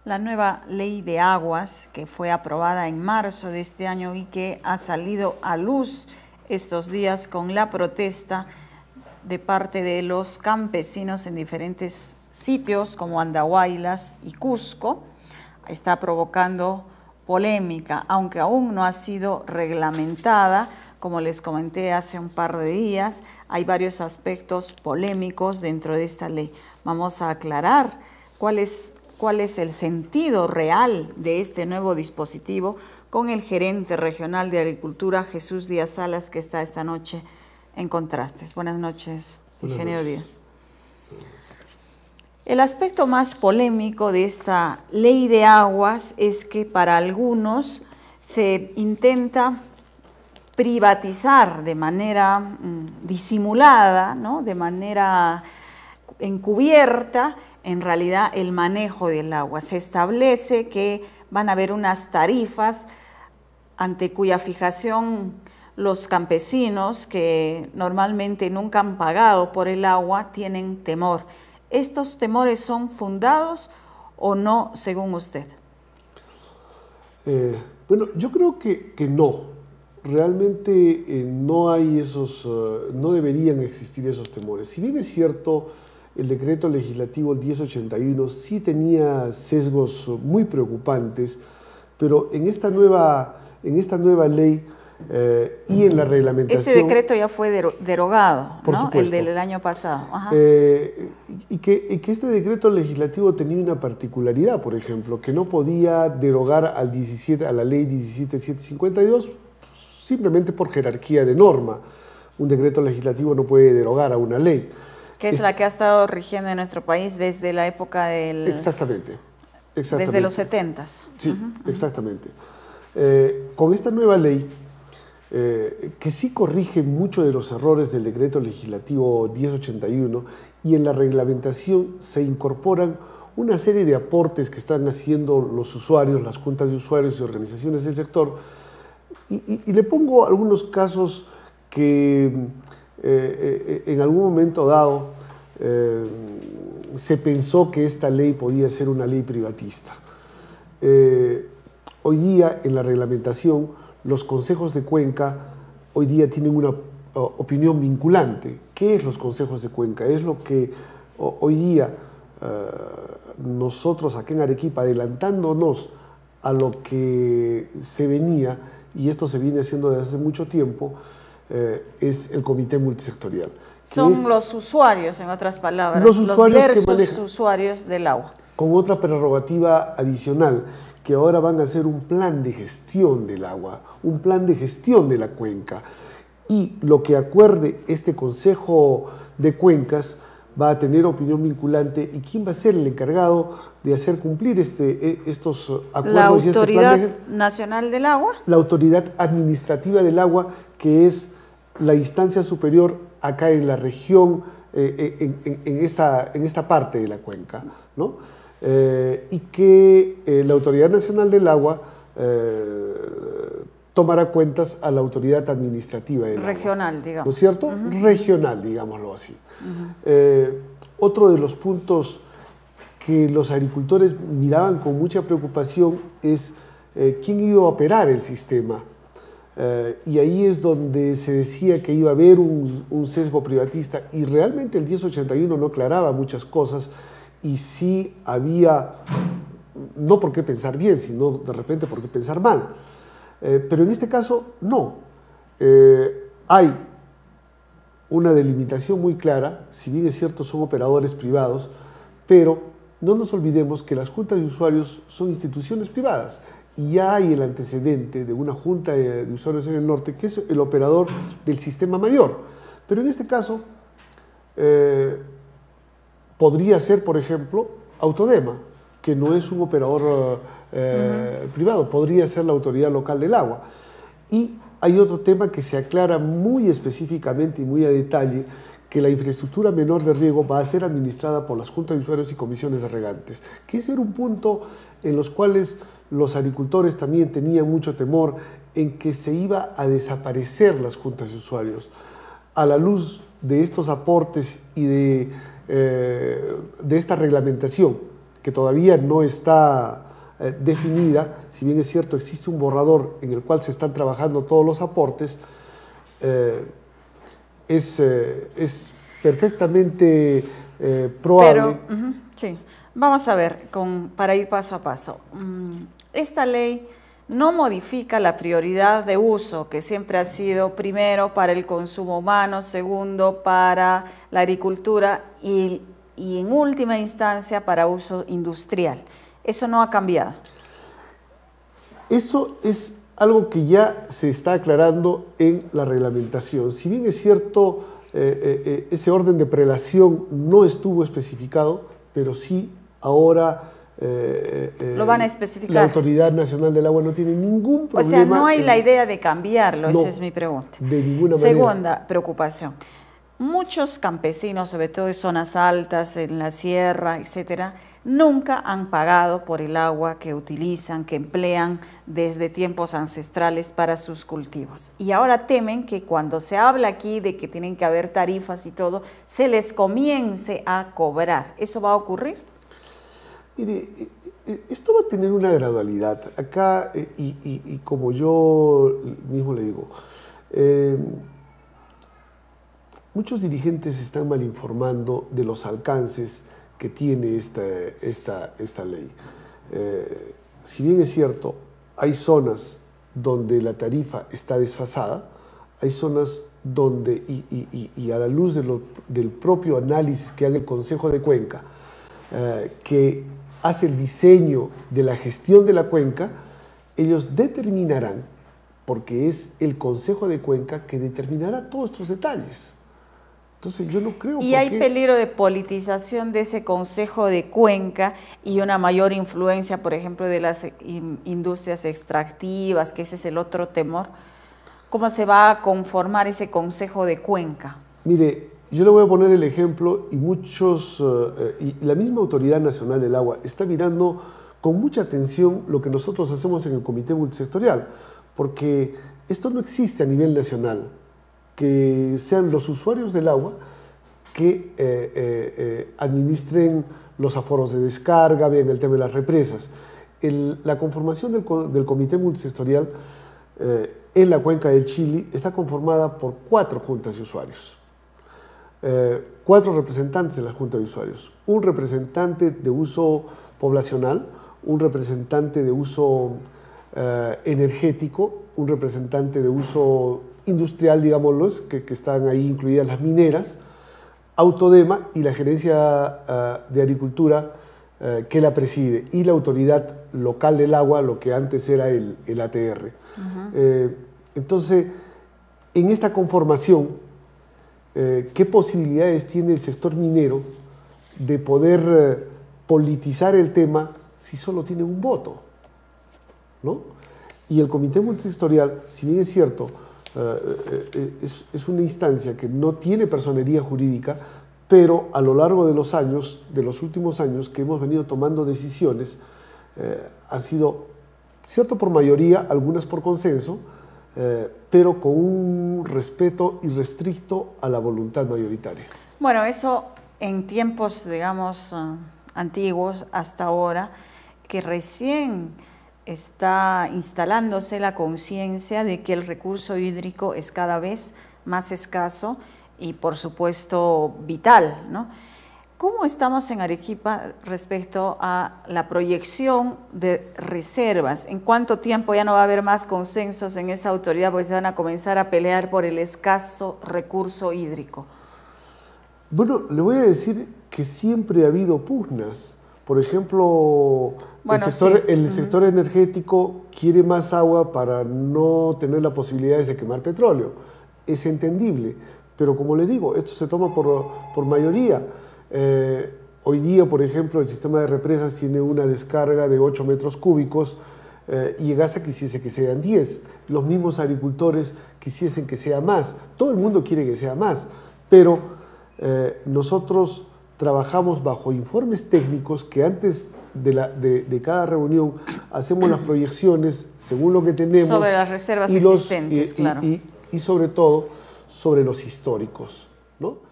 La nueva ley de aguas que fue aprobada en marzo de este año y que ha salido a luz estos días con la protesta de parte de los campesinos en diferentes sitios como Andahuaylas y Cusco, está provocando polémica, aunque aún no ha sido reglamentada. Como les comenté hace un par de días, hay varios aspectos polémicos dentro de esta ley. Vamos a aclarar cuál es el sentido real de este nuevo dispositivo con el gerente regional de Agricultura, Jesús Díaz Salas, que está esta noche en Contrastes. Buenas noches, ingeniero Díaz. El aspecto más polémico de esta ley de aguas es que para algunos se intenta privatizar de manera disimulada, ¿no?, de manera encubierta, en realidad el manejo del agua. Se establece que van a haber unas tarifas ante cuya fijación los campesinos que normalmente nunca han pagado por el agua tienen temor. ¿Estos temores son fundados o no, según usted? Bueno, yo creo que no. Realmente no hay esos, no deberían existir esos temores. Si bien es cierto, el decreto legislativo 1081 sí tenía sesgos muy preocupantes, pero en esta nueva ley y en la reglamentación... Ese decreto ya fue derogado, por ¿no? supuesto. El del año pasado. Ajá. Y que este decreto legislativo tenía una particularidad, por ejemplo, que no podía derogar a la ley 17752 simplemente por jerarquía de norma. Un decreto legislativo no puede derogar a una ley. Que es la que ha estado rigiendo en nuestro país desde la época del... Exactamente. Desde los 70s. Sí, exactamente. Con esta nueva ley, que sí corrige muchos de los errores del decreto legislativo 1081, y en la reglamentación se incorporan una serie de aportes que están haciendo los usuarios, las juntas de usuarios y organizaciones del sector, y le pongo algunos casos que en algún momento dado se pensó que esta ley podía ser una ley privatista. Hoy día en la reglamentación los consejos de cuenca hoy día tienen una opinión vinculante. ¿Qué es los consejos de cuenca? Es lo que hoy día nosotros aquí en Arequipa, adelantándonos a lo que se venía, y esto se viene haciendo desde hace mucho tiempo, es el comité multisectorial. Son los usuarios, en otras palabras, los diversos usuarios del agua. Con otra prerrogativa adicional, que ahora van a hacer un plan de gestión del agua, un plan de gestión de la cuenca. Y lo que acuerde este Consejo de Cuencas va a tener opinión vinculante. ¿Y quién va a ser el encargado de hacer cumplir estos acuerdos? ¿La Autoridad Nacional del Agua? La Autoridad Administrativa del Agua, que es la instancia superior acá en la región, en esta parte de la cuenca, ¿no? Y que la Autoridad Nacional del Agua tomará cuentas a la Autoridad Administrativa del regional, agua, digamos. ¿no es cierto? Regional, digámoslo así. Otro de los puntos que los agricultores miraban con mucha preocupación es quién iba a operar el sistema. Y ahí es donde se decía que iba a haber un sesgo privatista, y realmente el 1081 no aclaraba muchas cosas, y sí había, no por qué pensar bien, sino de repente por qué pensar mal. Pero en este caso no. Hay una delimitación muy clara, si bien es cierto son operadores privados, pero no nos olvidemos que las juntas de usuarios son instituciones privadas. Y ya hay el antecedente de una junta de usuarios en el norte, que es el operador del sistema mayor. Pero en este caso, podría ser, por ejemplo, Autodema, que no es un operador privado, podría ser la autoridad local del agua. Y hay otro tema que se aclara muy específicamente y muy a detalle, que la infraestructura menor de riego va a ser administrada por las juntas de usuarios y comisiones de regantes, que ese era un punto en los cuales los agricultores también tenían mucho temor en que se iba a desaparecer las juntas de usuarios. A la luz de estos aportes y de esta reglamentación que todavía no está definida, si bien es cierto existe un borrador en el cual se están trabajando todos los aportes, es perfectamente probable. Pero, sí, vamos a ver, para ir paso a paso. Esta ley no modifica la prioridad de uso, que siempre ha sido primero para el consumo humano, segundo para la agricultura y en última instancia para uso industrial. Eso no ha cambiado. Eso es algo que ya se está aclarando en la reglamentación. Si bien es cierto, ese orden de prelación no estuvo especificado, pero sí ahora lo van a especificar. La Autoridad Nacional del Agua no tiene ningún problema. O sea, no hay la idea de cambiarlo, no, esa es mi pregunta. De ninguna manera. Segunda preocupación. Muchos campesinos, sobre todo en zonas altas, en la sierra, etcétera, nunca han pagado por el agua que utilizan, que emplean desde tiempos ancestrales para sus cultivos. Y ahora temen que cuando se habla aquí de que tienen que haber tarifas y todo, se les comience a cobrar. ¿Eso va a ocurrir? Mire, esto va a tener una gradualidad. Acá, y como yo mismo le digo, muchos dirigentes están mal informando de los alcances que tiene esta ley. Si bien es cierto, hay zonas donde la tarifa está desfasada, hay zonas donde, y a la luz del propio análisis que haga el Consejo de Cuenca, que hace el diseño de la gestión de la cuenca, ellos determinarán, porque es el Consejo de Cuenca que determinará todos estos detalles. Entonces yo no creo. ¿Y hay peligro de politización de ese Consejo de Cuenca y una mayor influencia, por ejemplo, de las industrias extractivas, que ese es el otro temor? ¿Cómo se va a conformar ese Consejo de Cuenca? Mire, yo le voy a poner el ejemplo y y la misma Autoridad Nacional del Agua está mirando con mucha atención lo que nosotros hacemos en el Comité Multisectorial, porque esto no existe a nivel nacional, que sean los usuarios del agua que administren los aforos de descarga, vean el tema de las represas. La conformación del Comité Multisectorial en la Cuenca del Chili está conformada por 4 juntas de usuarios. 4 representantes de la Junta de Usuarios, un representante de uso poblacional, un representante de uso energético, un representante de uso industrial, digámoslo, que están ahí incluidas las mineras, Autodema y la Gerencia de Agricultura que la preside, y la Autoridad Local del Agua, lo que antes era el ATR. Entonces, en esta conformación, ¿qué posibilidades tiene el sector minero de poder politizar el tema si solo tiene un voto? ¿No? Y el Comité Multisectorial, si bien es cierto, es una instancia que no tiene personería jurídica, pero a lo largo de los años, de los últimos años que hemos venido tomando decisiones, han sido, cierto por mayoría, algunas por consenso, pero con un respeto irrestricto a la voluntad mayoritaria. Bueno, eso en tiempos, digamos, antiguos hasta ahora, que recién está instalándose la conciencia de que el recurso hídrico es cada vez más escaso y, por supuesto, vital, ¿no? ¿Cómo estamos en Arequipa respecto a la proyección de reservas? ¿En cuánto tiempo ya no va a haber más consensos en esa autoridad porque se van a comenzar a pelear por el escaso recurso hídrico? Bueno, le voy a decir que siempre ha habido pugnas. Por ejemplo, bueno, el sector energético quiere más agua para no tener la posibilidad de quemar petróleo. Es entendible, pero como le digo, esto se toma por mayoría. Hoy día, por ejemplo, el sistema de represas tiene una descarga de 8 metros cúbicos y Egasa quisiese que sean 10. Los mismos agricultores quisiesen que sea más. Todo el mundo quiere que sea más, pero nosotros trabajamos bajo informes técnicos que antes de cada reunión hacemos las proyecciones según lo que tenemos. Sobre las reservas existentes, claro. Y sobre todo sobre los históricos, ¿no?